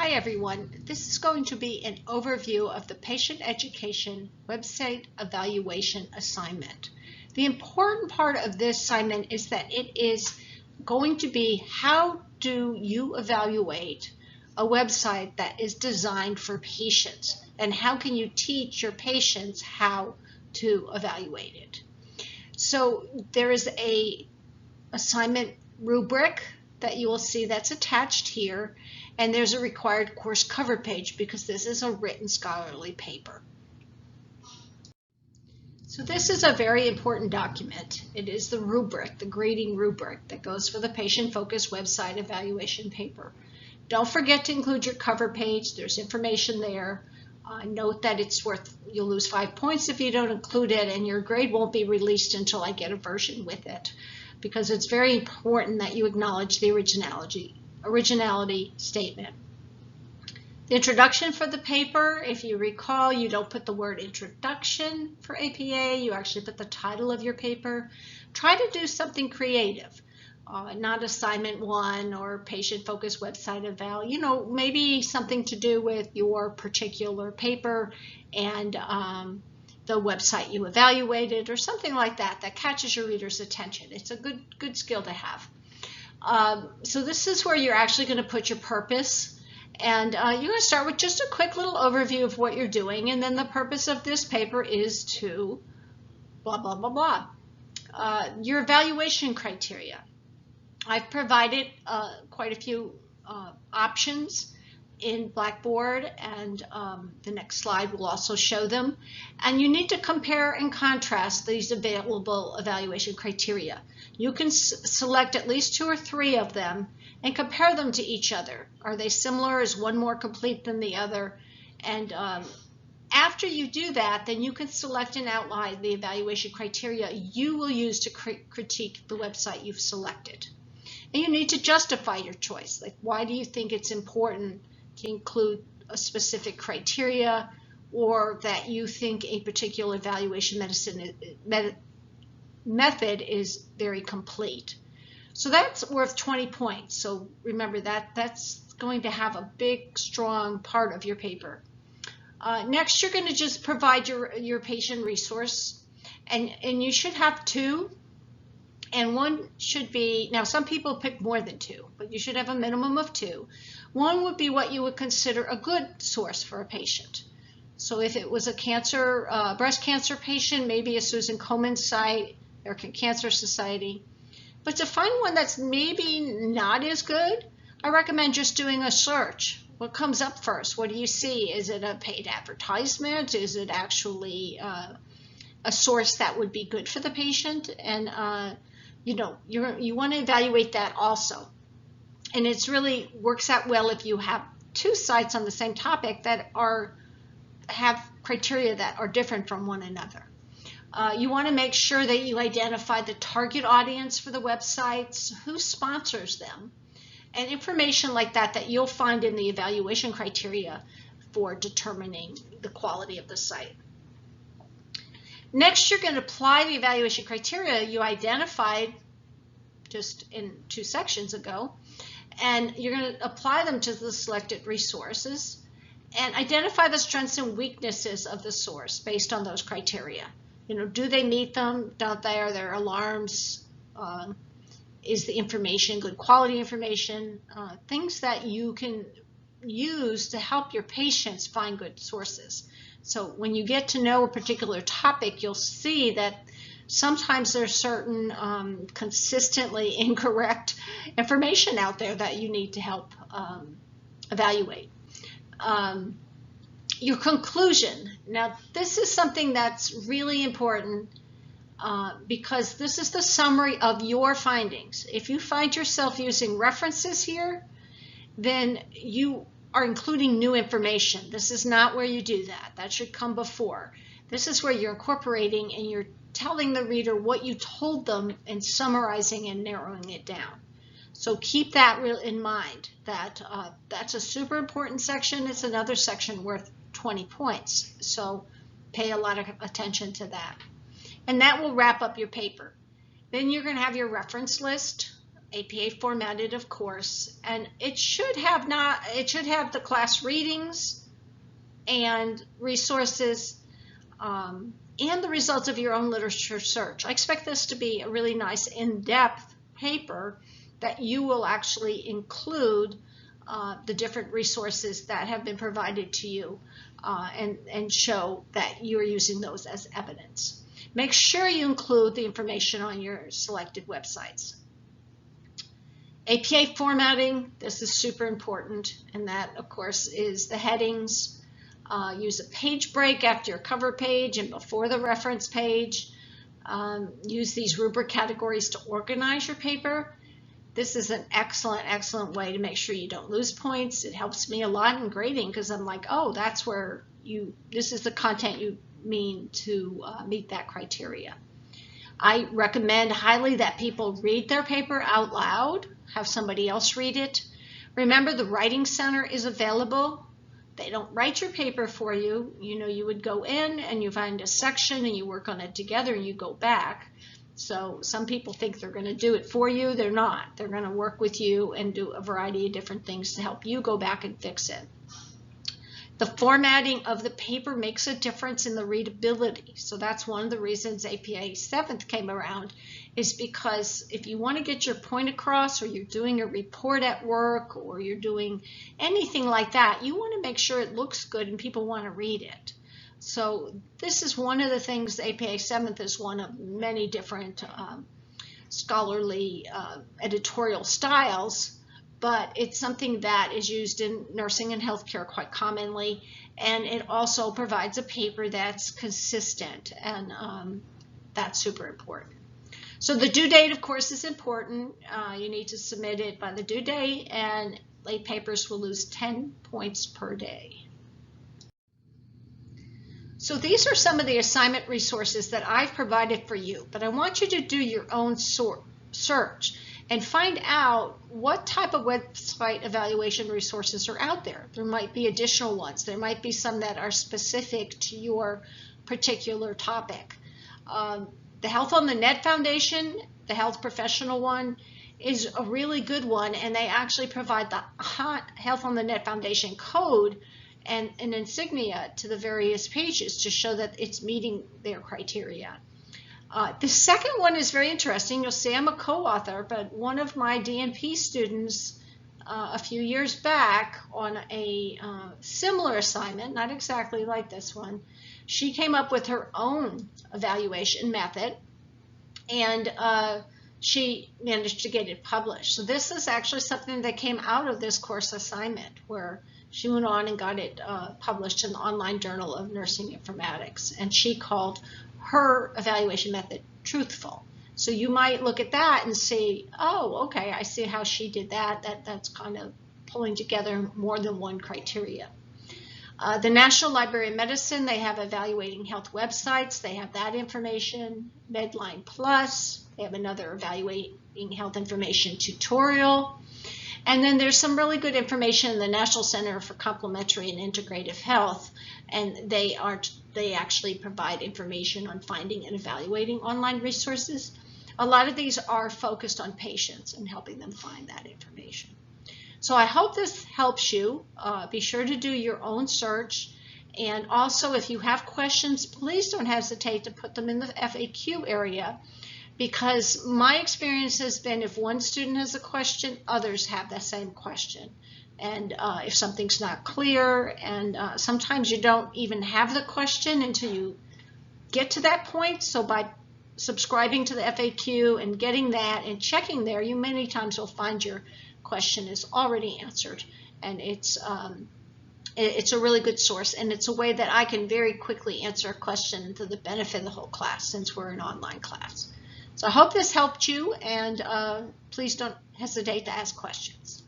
Hi everyone, this is going to be an overview of the patient education website evaluation assignment. The important part of this assignment is that it is going to be how do you evaluate a website that is designed for patients, and how can you teach your patients how to evaluate it. So there is a assignment rubric that you will see that's attached here, and there's a required course cover page because this is a written scholarly paper. So this is a very important document. It is the rubric, the grading rubric that goes for the patient-focused website evaluation paper. Don't forget to include your cover page. There's information there. Note that you'll lose 5 points if you don't include it, and your grade won't be released until I get a version with it, because it's very important that you acknowledge the originality statement. The introduction for the paper, if you recall, you don't put the word introduction for APA, you actually put the title of your paper. Try to do something creative, not assignment 1 or patient-focused website eval, maybe something to do with your particular paper and the website you evaluated, or something like that catches your reader's attention. It's a good skill to have. So this is where you're actually going to put your purpose, and you're going to start with just a quick little overview of what you're doing, and then the purpose of this paper is to blah blah blah blah. Your evaluation criteria. I've provided quite a few options in Blackboard, and the next slide will also show them. And you need to compare and contrast these available evaluation criteria. You can select at least 2 or 3 of them and compare them to each other. Are they similar? Is one more complete than the other? And after you do that, then you can select and outline the evaluation criteria you will use to critique the website you've selected. And you need to justify your choice. Like, why do you think it's important to include a specific criteria, or that you think a particular evaluation method is very complete? So that's worth 20 points. So remember that's going to have a big, strong part of your paper. Next, you're going to just provide your patient resource, and you should have 2. And one should be, now some people pick more than 2, but you should have a minimum of 2. One would be what you would consider a good source for a patient. So if it was a breast cancer patient, maybe a Susan Komen site, American Cancer Society. But to find one that's maybe not as good, I recommend just doing a search. What comes up first? What do you see? Is it a paid advertisement? Is it actually a source that would be good for the patient? And you want to evaluate that also. And it's really works out well if you have 2 sites on the same topic that have criteria that are different from one another. You want to make sure that you identify the target audience for the websites, who sponsors them, and information like that you'll find in the evaluation criteria for determining the quality of the site. Next, you're going to apply the evaluation criteria you identified just in 2 sections ago, and you're going to apply them to the selected resources and identify the strengths and weaknesses of the source based on those criteria. Do they meet them? Don't they? Are there alarms? Is the information good quality information? Things that you can use to help your patients find good sources. So when you get to know a particular topic, you'll see that sometimes there's certain consistently incorrect information out there that you need to help evaluate. Your conclusion. Now, this is something that's really important because this is the summary of your findings. If you find yourself using references here, then you are including new information. This is not where you do that. That should come before. This is where you're incorporating and you're telling the reader what you told them and summarizing and narrowing it down. So keep that in mind. That's a super important section. It's another section worth 20 points. So pay a lot of attention to that. And that will wrap up your paper. Then you're going to have your reference list. APA formatted, of course, and it should have the class readings and resources and the results of your own literature search. I expect this to be a really nice in-depth paper that you will actually include the different resources that have been provided to you and show that you're using those as evidence. Make sure you include the information on your selected websites. APA formatting, this is super important, and that, of course, is the headings. Use a page break after your cover page and before the reference page. Use these rubric categories to organize your paper. This is an excellent way to make sure you don't lose points. It helps me a lot in grading because I'm like, oh, that's where this is the content you mean to meet that criteria. I recommend highly that people read their paper out loud, have somebody else read it. Remember, the Writing Center is available. They don't write your paper for you. You would go in and you find a section and you work on it together and you go back. So some people think they're going to do it for you. They're not. They're going to work with you and do a variety of different things to help you go back and fix it. The formatting of the paper makes a difference in the readability. So that's one of the reasons APA 7th came around, is because if you want to get your point across, or you're doing a report at work, or you're doing anything like that, you want to make sure it looks good and people want to read it. So this is one of the things. APA 7th is one of many different scholarly editorial styles, but it's something that is used in nursing and healthcare quite commonly, and it also provides a paper that's consistent, and that's super important. So the due date, of course, is important. You need to submit it by the due date, and late papers will lose 10 points per day. So these are some of the assignment resources that I've provided for you, but I want you to do your own search and find out what type of website evaluation resources are out there. There might be additional ones. There might be some that are specific to your particular topic. The Health on the Net Foundation, the health professional one, is a really good one, and they actually provide the Health on the Net Foundation code and an insignia to the various pages to show that it's meeting their criteria. The second one is very interesting. You'll see I'm a co-author, but one of my DNP students a few years back on a similar assignment, not exactly like this one, she came up with her own evaluation method, and she managed to get it published. So this is actually something that came out of this course assignment, where she went on and got it published in the Online Journal of Nursing Informatics, and she called her evaluation method truthful. So you might look at that and say, oh, okay, I see how she did that. That's kind of pulling together more than one criteria. The National Library of Medicine, they have evaluating health websites. They have that information. Medline Plus, they have another evaluating health information tutorial. And then there's some really good information in the National Center for Complementary and Integrative Health, and they actually provide information on finding and evaluating online resources. A lot of these are focused on patients and helping them find that information. So I hope this helps you. Be sure to do your own search, and also if you have questions, please don't hesitate to put them in the FAQ area, because my experience has been if one student has a question, others have the same question. And if something's not clear, and sometimes you don't even have the question until you get to that point. So by subscribing to the FAQ and getting that and checking there, you many times will find your question is already answered. And it's a really good source, and it's a way that I can very quickly answer a question to the benefit of the whole class, since we're an online class. So I hope this helped you, and please don't hesitate to ask questions.